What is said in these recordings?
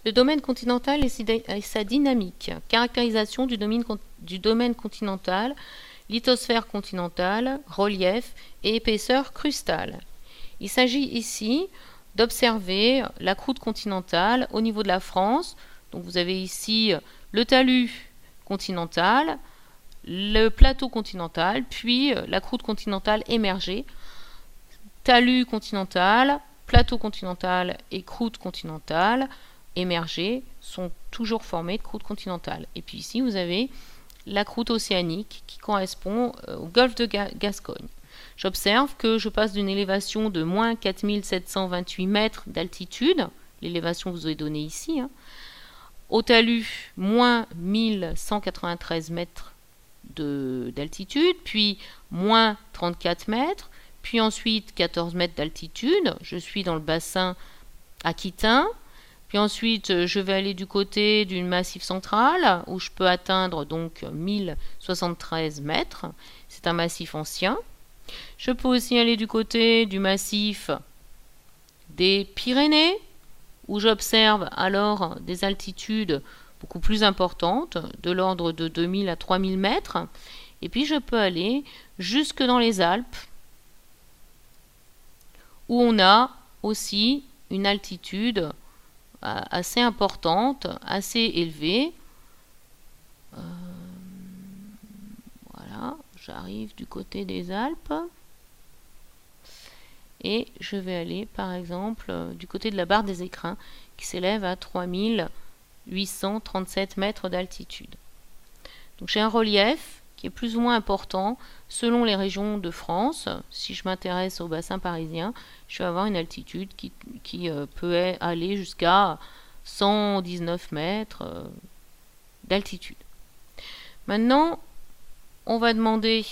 Le domaine continental et sa dynamique. Caractérisation du domaine continental, lithosphère continentale, relief et épaisseur crustale. Il s'agit ici d'observer la croûte continentale au niveau de la France. Donc vous avez ici le talus continental, le plateau continental, puis la croûte continentale émergée. Talus continental, plateau continental et croûte continentale émergée sont toujours formés de croûte continentale. Et puis ici, vous avez la croûte océanique qui correspond au golfe de Gascogne. J'observe que je passe d'une élévation de moins 4728 mètres d'altitude, l'élévation vous est donnée ici, au talus moins 1193 mètres d'altitude, puis moins 34 mètres, puis ensuite 14 mètres d'altitude, je suis dans le bassin aquitain, puis ensuite je vais aller du côté du massif central où je peux atteindre donc 1073 mètres, c'est un massif ancien. Je peux aussi aller du côté du massif des Pyrénées où j'observe alors des altitudes beaucoup plus importantes, de l'ordre de 2000 à 3000 mètres, et puis je peux aller jusque dans les Alpes où on a aussi une altitude assez importante, assez élevée. Voilà, j'arrive du côté des Alpes et je vais aller par exemple du côté de la barre des Écrins qui s'élève à 3837 mètres d'altitude. Donc j'ai un relief qui est plus ou moins important selon les régions de France. Si je m'intéresse au bassin parisien, je vais avoir une altitude qui peut aller jusqu'à 119 mètres d'altitude. Maintenant, on va demander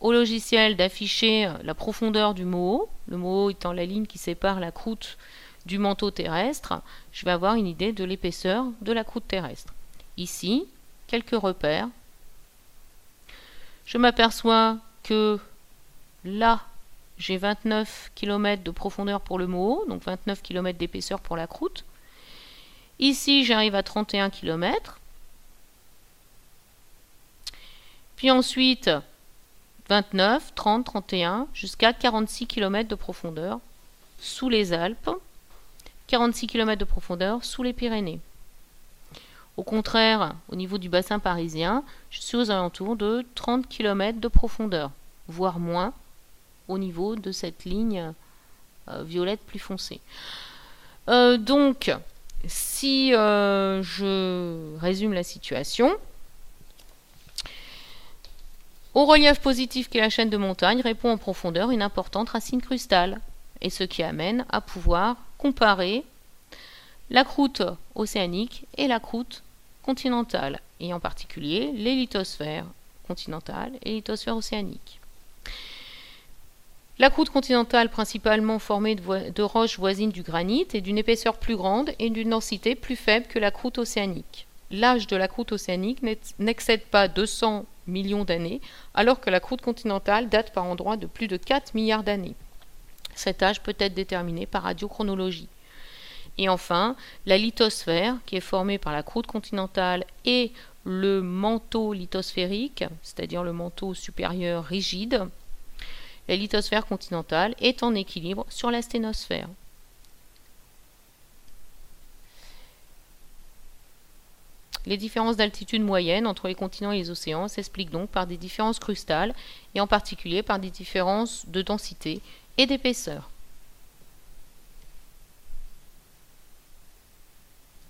au logiciel d'afficher la profondeur du MOHO, le MOHO étant la ligne qui sépare la croûte du manteau terrestre. Je vais avoir une idée de l'épaisseur de la croûte terrestre. Ici, quelques repères. Je m'aperçois que là, j'ai 29 km de profondeur pour le MOHO, donc 29 km d'épaisseur pour la croûte. Ici, j'arrive à 31 km. Puis ensuite, 29, 30, 31, jusqu'à 46 km de profondeur sous les Alpes, 46 km de profondeur sous les Pyrénées. Au contraire, au niveau du bassin parisien, je suis aux alentours de 30 km de profondeur, voire moins, au niveau de cette ligne violette plus foncée. Donc, si je résume la situation, au relief positif qu'est la chaîne de montagne répond en profondeur une importante racine crustale, et ce qui amène à pouvoir comparer la croûte océanique et la croûte continentale, et en particulier les lithosphères continentales et les lithosphères océaniques. La croûte continentale, principalement formée de roches voisines du granit, est d'une épaisseur plus grande et d'une densité plus faible que la croûte océanique. L'âge de la croûte océanique n'excède pas 200 millions d'années, alors que la croûte continentale date par endroits de plus de 4 milliards d'années. Cet âge peut être déterminé par radiochronologie. Et enfin, la lithosphère, qui est formée par la croûte continentale et le manteau lithosphérique, c'est-à-dire le manteau supérieur rigide. La lithosphère continentale est en équilibre sur la sténosphère. Les différences d'altitude moyenne entre les continents et les océans s'expliquent donc par des différences crustales et en particulier par des différences de densité et d'épaisseur.